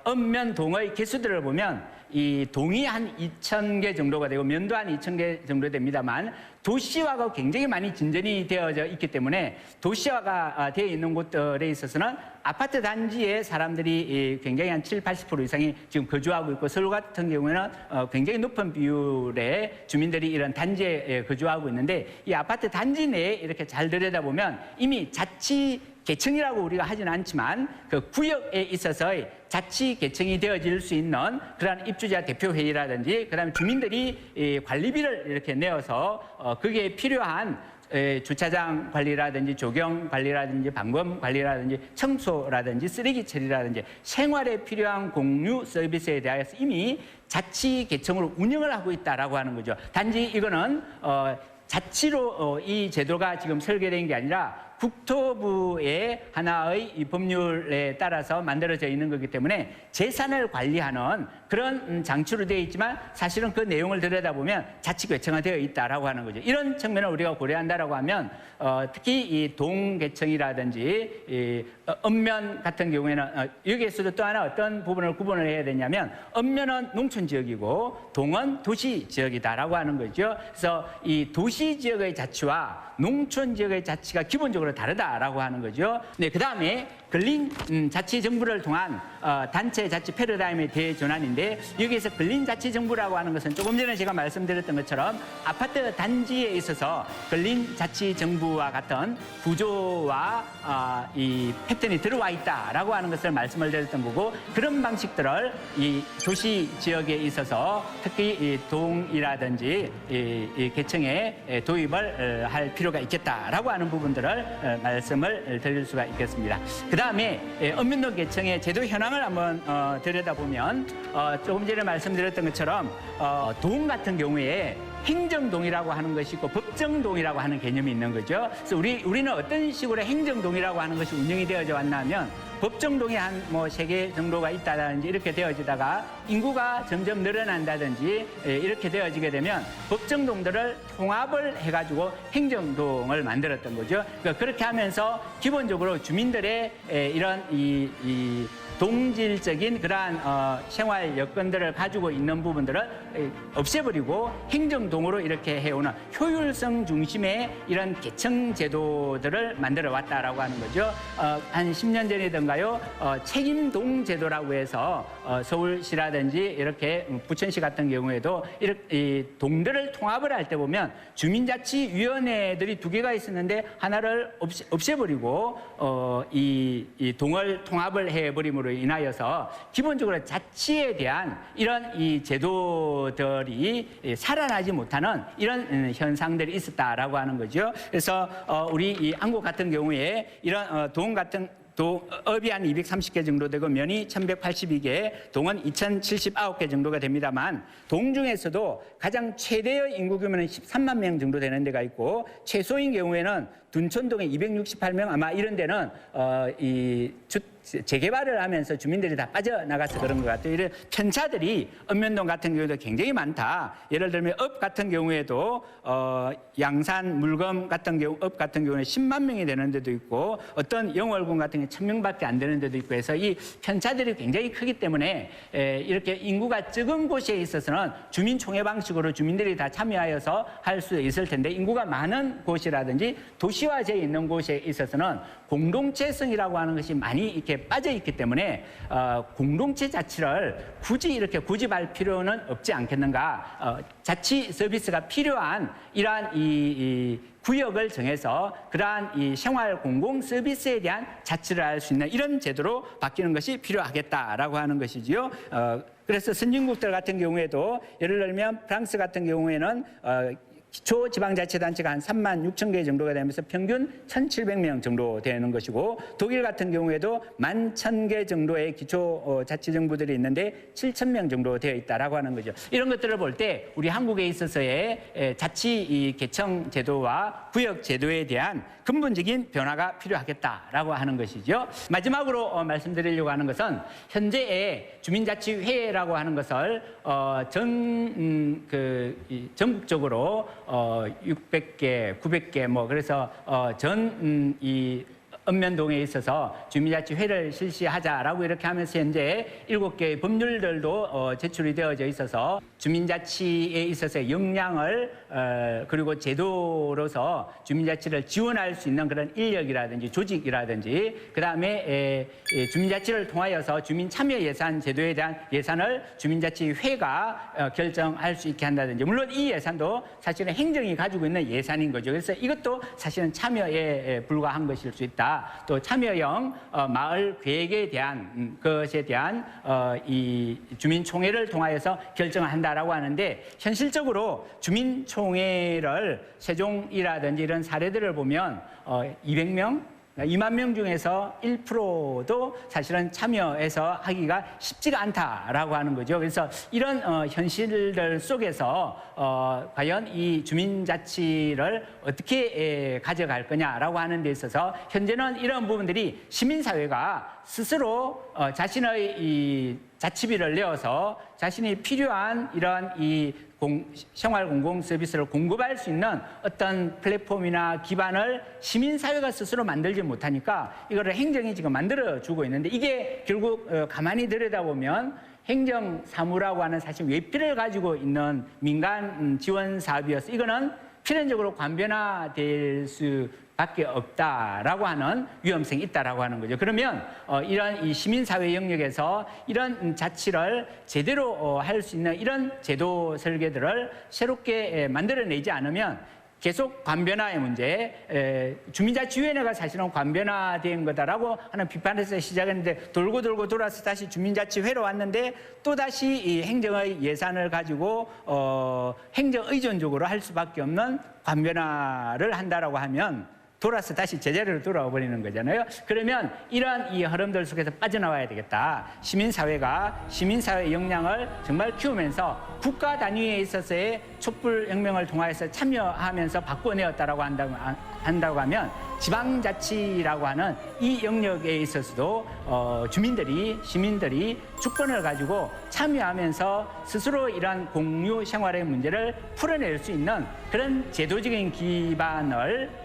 읍면동의 개수들을 보면 이 동이 한 2,000개 정도가 되고 면도 한 2,000개 정도 됩니다만 도시화가 굉장히 많이 진전이 되어져 있기 때문에 도시화가 되어 있는 곳들에 있어서는 아파트 단지에 사람들이 굉장히 한 70~80% 이상이 지금 거주하고 있고, 서울 같은 경우에는 굉장히 높은 비율의 주민들이 이런 단지에 거주하고 있는데, 이 아파트 단지 내에 이렇게 잘 들여다보면 이미 자치 계층이라고 우리가 하지는 않지만 그 구역에 있어서의 자치 계층이 되어질 수 있는 그러한 입주자 대표회의라든지 그다음에 주민들이 관리비를 이렇게 내어서 그게 필요한 주차장 관리라든지 조경 관리라든지 방범 관리라든지 청소라든지 쓰레기 처리라든지 생활에 필요한 공유 서비스에 대해서 이미 자치 계층으로 운영을 하고 있다라고 하는 거죠. 단지 이거는 자치로 이 제도가 지금 설계된 게 아니라 국토부의 하나의 이 법률에 따라서 만들어져 있는 거기 때문에 재산을 관리하는 그런 장치로 되어 있지만 사실은 그 내용을 들여다보면 자치계층화되어 있다라고 하는 거죠. 이런 측면을 우리가 고려한다라고 하면 특히 이 동계층이라든지 이 읍면 같은 경우에는 여기에서도 또 하나 어떤 부분을 구분을 해야 되냐면 읍면은 농촌 지역이고 동은 도시 지역이다라고 하는 거죠. 그래서 이 도시 지역의 자치와 농촌 지역의 자치가 기본적으로 다르다라고 하는 거죠. 네, 그다음에 근린자치정부를 통한 단체 자치 패러다임의 대전환인데, 여기에서 근린자치정부라고 하는 것은 조금 전에 제가 말씀드렸던 것처럼 아파트 단지에 있어서 근린자치정부와 같은 구조와 이 패턴이 들어와 있다라고 하는 것을 말씀을 드렸던 거고, 그런 방식들을 이 도시 지역에 있어서 특히 이 동이라든지 이 계층에 도입을 할 필요가 있겠다라고 하는 부분들을 말씀을 드릴 수가 있겠습니다. 그 다음에 읍면동 계층의 제도 현황을 한번 들여다보면 조금 전에 말씀드렸던 것처럼 동 같은 경우에 행정동이라고 하는 것이 있고 법정동이라고 하는 개념이 있는 거죠. 그래서 우리는 어떤 식으로 행정동이라고 하는 것이 운영이 되어져 왔냐면, 법정동이 한 뭐 3개 정도가 있다든지 이렇게 되어지다가 인구가 점점 늘어난다든지 이렇게 되어지게 되면 법정동들을 통합을 해가지고 행정동을 만들었던 거죠. 그러니까 그렇게 하면서 기본적으로 주민들의 이런 이 동질적인 그러한 생활 여건들을 가지고 있는 부분들을 없애버리고 행정동으로 이렇게 해오는 효율성 중심의 이런 계층 제도들을 만들어 왔다라고 하는 거죠. 한 10년 전이던가요, 책임동 제도라고 해서 서울시라든지 이렇게 부천시 같은 경우에도 이렇게 이 동들을 통합을 할 때 보면 주민자치위원회들이 2개가 있었는데 하나를 없애버리고 이 동을 통합을 해버림으로 인하여서 기본적으로 자치에 대한 이런 이 제도들이 살아나지 못하는 이런 현상들이 있었다라고 하는 거죠. 그래서 우리 이 한국 같은 경우에 이런 동 같은 업이 한 230개 정도 되고 면이 1182개, 동은 2079개 정도가 됩니다만, 동 중에서도 가장 최대의 인구 규모는 13만 명 정도 되는 데가 있고, 최소인 경우에는 둔촌동에 268명, 아마 이런 데는 재개발을 하면서 주민들이 다 빠져나가서 그런 것 같아요. 이런 편차들이 읍면동 같은 경우도 굉장히 많다. 예를 들면 업 같은 경우에도 양산, 물검 같은 경우 업 같은 경우는 10만 명이 되는 데도 있고, 어떤 영월군 같은 경우 1000명밖에 안 되는 데도 있고 해서 이 편차들이 굉장히 크기 때문에 이렇게 인구가 적은 곳에 있어서는 주민총회 방식으로 주민들이 다 참여하여서 할 수 있을 텐데, 인구가 많은 곳이라든지 도시화되어 있는 곳에 있어서는 공동체성이라고 하는 것이 많이 이렇게 빠져 있기 때문에 공동체 자치를 굳이 이렇게 고집할 필요는 없지 않겠는가. 자치 서비스가 필요한 이러한 이 구역을 정해서 그러한 이 생활 공공 서비스에 대한 자치를 할 수 있는 이런 제도로 바뀌는 것이 필요하겠다라고 하는 것이지요. 그래서 선진국들 같은 경우에도 예를 들면 프랑스 같은 경우에는 기초 지방자치단체가 한 3만 6천 개 정도가 되면서 평균 1,700명 정도 되는 것이고, 독일 같은 경우에도 11,000개 정도의 기초 자치정부들이 있는데 7,000명 정도 되어 있다라고 하는 거죠. 이런 것들을 볼 때 우리 한국에 있어서의 자치 이 계층 제도와 구역 제도에 대한 근본적인 변화가 필요하겠다라고 하는 것이죠. 마지막으로 말씀드리려고 하는 것은 현재의 주민자치회라고 하는 것을 전국적으로 600개, 900개 뭐 그래서 이 읍면동에 있어서 주민자치회를 실시하자라고 이렇게 하면서 현재 7개의 법률들도 제출이 되어져 있어서 주민자치에 있어서의 역량을 그리고 제도로서 주민자치를 지원할 수 있는 그런 인력이라든지 조직이라든지, 그다음에 주민자치를 통하여서 주민참여 예산 제도에 대한 예산을 주민자치회가 결정할 수 있게 한다든지, 물론 이 예산도 사실은 행정이 가지고 있는 예산인 거죠. 그래서 이것도 사실은 참여에 불과한 것일 수 있다. 또 참여형 마을 계획에 대한 것에 대한 이 주민총회를 통하여서 결정을 한다라고 하는데, 현실적으로 주민총회를 세종이라든지 이런 사례들을 보면 200명 2만 명 중에서 1%도 사실은 참여해서 하기가 쉽지가 않다라고 하는 거죠. 그래서 이런 현실들 속에서 과연 이 주민자치를 어떻게 가져갈 거냐라고 하는 데 있어서 현재는 이런 부분들이 시민사회가 스스로 자신의 이 자치비를 내어서 자신이 필요한 이러한 이 생활 공공 서비스를 공급할 수 있는 어떤 플랫폼이나 기반을 시민사회가 스스로 만들지 못하니까 이거를 행정이 지금 만들어주고 있는데, 이게 결국 가만히 들여다보면 행정사무라고 하는 사실 외피를 가지고 있는 민간 지원 사업이어서 이거는 필연적으로 관변화될 수 밖에 없다라고 하는 위험성이 있다라고 하는 거죠. 그러면 이런 이 시민사회 영역에서 이런 자치를 제대로 할 수 있는 이런 제도 설계들을 새롭게 만들어내지 않으면 계속 관변화의 문제, 주민자치위원회가 사실은 관변화된 거다라고 하는 비판에서 시작했는데 돌고 돌고 돌아서 다시 주민자치회로 왔는데 또다시 이 행정의 예산을 가지고 행정 의존적으로 할 수밖에 없는 관변화를 한다라고 하면 돌아서 다시 제자리로 돌아와 버리는 거잖아요. 그러면 이러한 이 흐름들 속에서 빠져나와야 되겠다. 시민사회가 시민사회 역량을 정말 키우면서 국가 단위에 있어서의 촛불혁명을 통해서 참여하면서 바꿔내었다라고 한다고 하면 지방자치라고 하는 이 영역에 있어서도 시민들이 주권을 가지고 참여하면서 스스로 이러한 공유 생활의 문제를 풀어낼 수 있는 그런 제도적인 기반을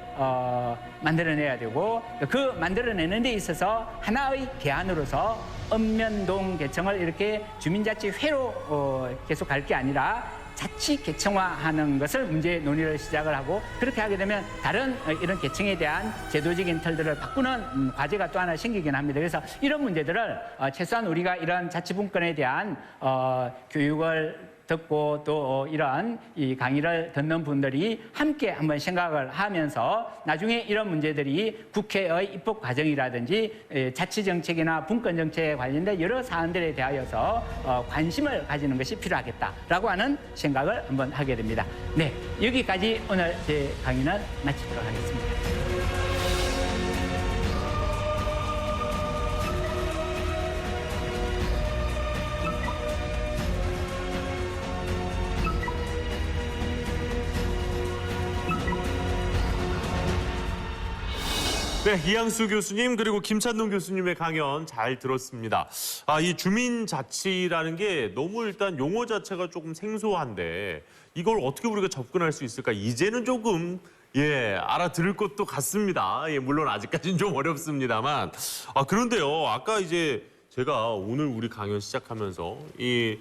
만들어내야 되고 그 만들어내는 데 있어서 하나의 개안으로서 읍면동 개청을 이렇게 주민자치회로 계속 갈 게 아니라 자치 개청화하는 것을 문제 논의를 시작을 하고 그렇게 하게 되면 다른 이런 개청에 대한 제도적인 틀들을 바꾸는 과제가 또 하나 생기긴 합니다. 그래서 이런 문제들을 최소한 우리가 이런 자치분권에 대한 교육을 듣고 또 이러한 이 강의를 듣는 분들이 함께 한번 생각을 하면서 나중에 이런 문제들이 국회의 입법 과정이라든지 자치정책이나 분권정책에 관련된 여러 사안들에 대하여서 관심을 가지는 것이 필요하겠다라고 하는 생각을 한번 하게 됩니다. 네, 여기까지 오늘 제 강의는 마치도록 하겠습니다. 네, 이양수 교수님 그리고 김찬동 교수님의 강연 잘 들었습니다. 이 주민자치라는 게 너무 일단 용어 자체가 조금 생소한데 이걸 어떻게 우리가 접근할 수 있을까? 이제는 조금 알아들을 것도 같습니다. 물론 아직까지는 좀 어렵습니다만. 그런데요, 아까 이제 제가 오늘 우리 강연 시작하면서 이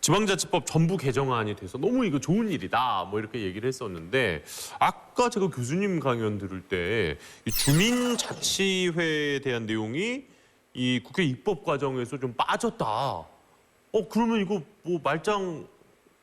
지방자치법 전부 개정안이 돼서 너무 이거 좋은 일이다 뭐 이렇게 얘기를 했었는데 아까 제가 교수님 강연 들을 때 이 주민자치회에 대한 내용이 이 국회 입법 과정에서 좀 빠졌다. 그러면 이거 뭐 말짱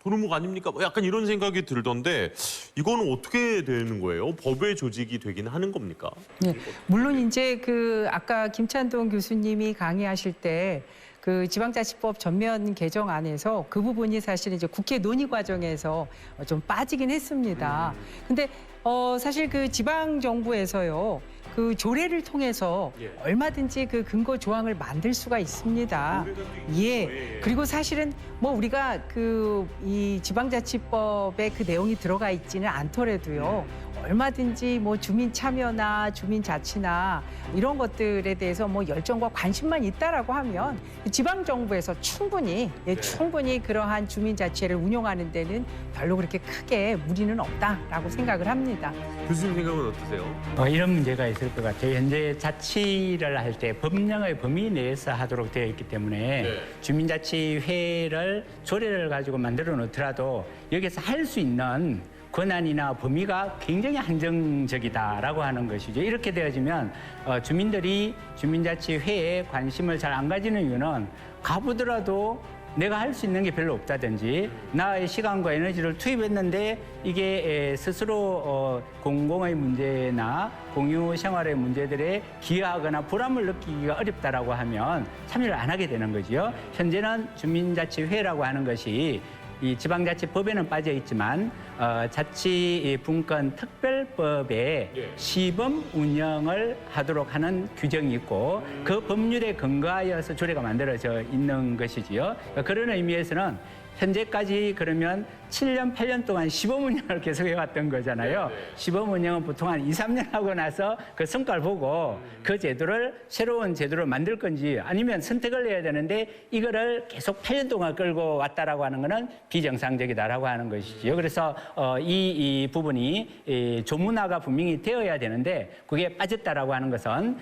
도루묵 아닙니까? 뭐 약간 이런 생각이 들던데 이거는 어떻게 되는 거예요? 법의 조직이 되긴 하는 겁니까? 네, 물론 이제 그 아까 김찬동 교수님이 강의하실 때 그 지방자치법 전면 개정안에서 그 부분이 사실 이제 국회 논의 과정에서 좀 빠지긴 했습니다. 근데 사실 그 지방 정부에서요. 그 조례를 통해서 얼마든지 그 근거 조항을 만들 수가 있습니다. 그리고 사실은 뭐 우리가 그 이 지방자치법에 그 내용이 들어가 있지는 않더라도요. 얼마든지 뭐 주민 참여나 주민 자치나 이런 것들에 대해서 뭐 열정과 관심만 있다라고 하면 지방 정부에서 충분히 그러한 주민 자치를 운영하는 데는 별로 그렇게 크게 무리는 없다라고 생각을 합니다. 교수님 생각은 어떠세요? 이런 문제가 있을 것 같아요. 현재 자치를 할 때 법령의 범위 내에서 하도록 되어 있기 때문에 주민자치회를 조례를 가지고 만들어 놓더라도 여기서 할 수 있는 권한이나 범위가 굉장히 한정적이다라고 하는 것이죠. 이렇게 되어지면 주민들이 주민자치회에 관심을 잘 안 가지는 이유는 가보더라도 내가 할 수 있는 게 별로 없다든지 나의 시간과 에너지를 투입했는데 이게 스스로 공공의 문제나 공유 생활의 문제들에 기여하거나 보람을 느끼기가 어렵다라고 하면 참여를 안 하게 되는 거지요. 현재는 주민자치회라고 하는 것이 이 지방자치법에는 빠져 있지만 자치분권 특별법에 시범 운영을 하도록 하는 규정이 있고 그 법률에 근거하여서 조례가 만들어져 있는 것이지요. 그런 의미에서는 현재까지 그러면 7년, 8년 동안 시범 운영을 계속해왔던 거잖아요. 시범 운영은 보통 한 2, 3년 하고 나서 그 성과를 보고 그 제도를 새로운 제도를 만들 건지 아니면 선택을 해야 되는데 이거를 계속 8년 동안 끌고 왔다라고 하는 거는 비정상적이다라고 하는 것이지요. 그래서 이 부분이 조문화가 분명히 되어야 되는데 그게 빠졌다라고 하는 것은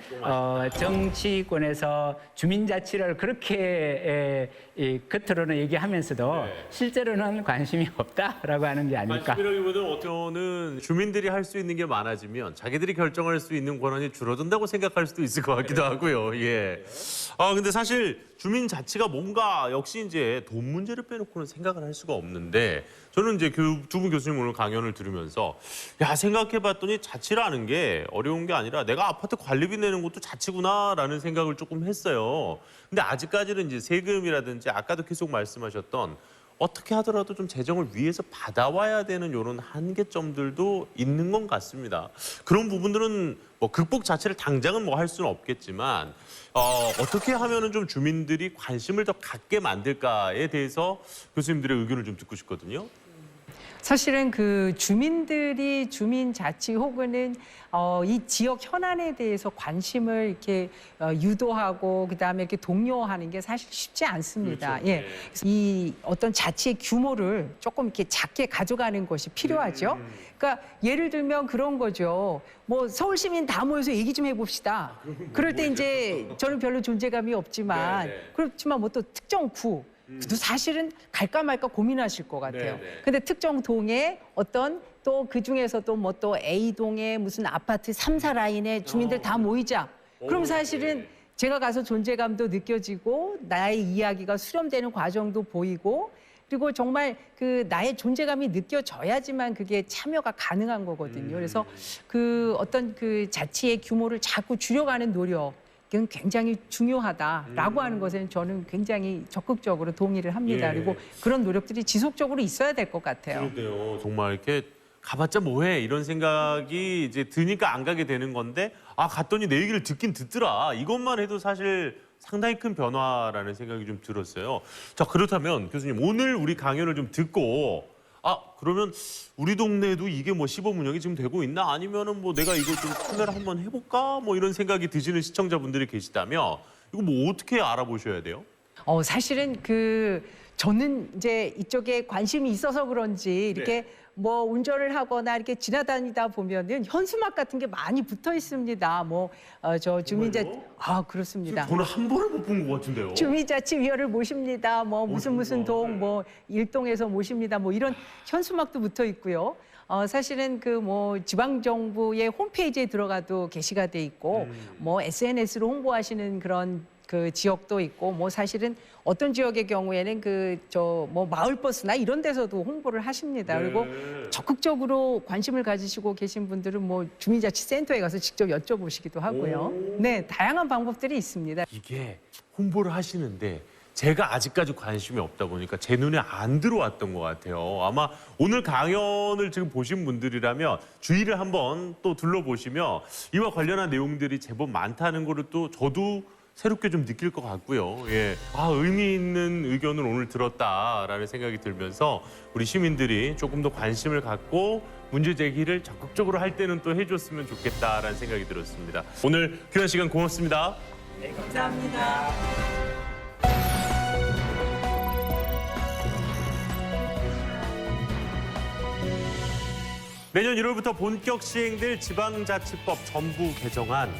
정치권에서 주민자치를 그렇게 겉으로는 얘기하면서도 실제로는 관심이 없다라고 하는 게 아닐까. 관심이라기보다는 어쩌면 주민들이 할 수 있는 게 많아지면 자기들이 결정할 수 있는 권한이 줄어든다고 생각할 수도 있을 것 같기도 하고요. 예. 근데 사실 주민 자치가 뭔가 역시 이제 돈 문제를 빼놓고는 생각을 할 수가 없는데 저는 이제 두 분 교수님 오늘 강연을 들으면서 야 생각해봤더니 자치라는 게 어려운 게 아니라 내가 아파트 관리비 내는 것도 자치구나라는 생각을 조금 했어요. 근데 아직까지는 이제 세금이라든지 아까도 계속 말씀하셨던 어떻게 하더라도 좀 재정을 위에서 받아와야 되는 이런 한계점들도 있는 것 같습니다. 그런 부분들은 뭐 극복 자체를 당장은 뭐 할 수는 없겠지만 어떻게 하면은 좀 주민들이 관심을 더 갖게 만들까에 대해서 교수님들의 의견을 좀 듣고 싶거든요. 사실은 그 주민들이 주민자치 혹은 이 지역 현안에 대해서 관심을 이렇게 유도하고 그다음에 이렇게 독려하는 게 사실 쉽지 않습니다. 그렇죠. 예. 네. 이 어떤 자치의 규모를 조금 이렇게 작게 가져가는 것이 필요하죠. 그러니까 예를 들면 그런 거죠. 뭐 서울 시민 다 모여서 얘기 좀 해봅시다. 그럴 때 이제 저는 별로 존재감이 없지만 네, 네. 그렇지만 뭐 또 특정 구 그래도 사실은 갈까 말까 고민하실 것 같아요. 네. 근데 특정 동에 어떤 또 그 중에서도 뭐 또 A동에 무슨 아파트 3, 4라인에 주민들 다 모이자. 그럼 사실은 제가 가서 존재감도 느껴지고 나의 이야기가 수렴되는 과정도 보이고 그리고 정말 그 나의 존재감이 느껴져야지만 그게 참여가 가능한 거거든요. 그래서 그 어떤 그 자치의 규모를 자꾸 줄여가는 노력 이건 굉장히 중요하다라고 하는 것에는 저는 굉장히 적극적으로 동의를 합니다. 예. 그리고 그런 노력들이 지속적으로 있어야 될 것 같아요. 그런데요, 정말 이렇게 가봤자 뭐해 이런 생각이 이제 드니까 안 가게 되는 건데 갔더니 내 얘기를 듣긴 듣더라. 이것만 해도 사실 상당히 큰 변화라는 생각이 좀 들었어요. 자, 그렇다면 교수님 오늘 우리 강연을 좀 듣고 그러면 우리 동네에도 이게 뭐 시범 운영이 지금 되고 있나? 아니면은 뭐 내가 이거 좀 참여를 한번 해볼까? 뭐 이런 생각이 드시는 시청자분들이 계시다면 이거 뭐 어떻게 알아보셔야 돼요? 사실은 저는 이제 이쪽에 관심이 있어서 그런지 이렇게 뭐 운전을 하거나 이렇게 지나다니다 보면은 현수막 같은 게 많이 붙어 있습니다. 저 주민자 그렇습니다. 저는 한 번을 못 본 것 같은데요. 주민자치위원을 모십니다. 뭐 무슨 동, 뭐 일동에서 모십니다. 뭐 이런 현수막도 붙어 있고요. 사실은 지방정부의 홈페이지에 들어가도 게시가 돼 있고, 뭐 SNS로 홍보하시는 그런 그 지역도 있고, 뭐 사실은 어떤 지역의 경우에는 마을버스나 이런 데서도 홍보를 하십니다. 그리고 적극적으로 관심을 가지시고 계신 분들은 뭐 주민자치센터에 가서 직접 여쭤보시기도 하고요. 네, 다양한 방법들이 있습니다. 이게 홍보를 하시는데 제가 아직까지 관심이 없다 보니까 제 눈에 안 들어왔던 것 같아요. 아마 오늘 강연을 지금 보신 분들이라면 주위를 한번 또 둘러보시며 이와 관련한 내용들이 제법 많다는 거를 또 저도 새롭게 좀 느낄 것 같고요. 예. 의미 있는 의견을 오늘 들었다라는 생각이 들면서 우리 시민들이 조금 더 관심을 갖고 문제 제기를 적극적으로 할 때는 또 해줬으면 좋겠다라는 생각이 들었습니다. 오늘 귀한 시간 고맙습니다. 네, 감사합니다. 내년 1월부터 본격 시행될 지방자치법 전부 개정안.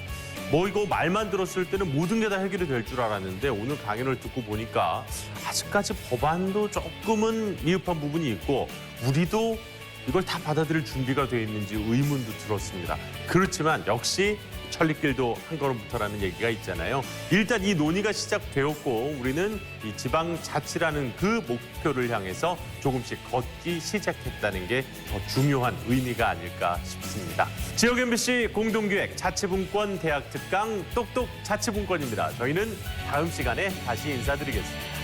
이거 말만 들었을 때는 모든 게 다 해결이 될 줄 알았는데 오늘 강연을 듣고 보니까 아직까지 법안도 조금은 미흡한 부분이 있고 우리도 이걸 다 받아들일 준비가 돼 있는지 의문도 들었습니다. 그렇지만 역시 천리길도 한 걸음부터라는 얘기가 있잖아요. 일단 이 논의가 시작되었고 우리는 이 지방자치라는 그 목표를 향해서 조금씩 걷기 시작했다는 게 더 중요한 의미가 아닐까 싶습니다. 지역 MBC 공동기획 자치분권 대학 특강 똑똑 자치분권입니다. 저희는 다음 시간에 다시 인사드리겠습니다.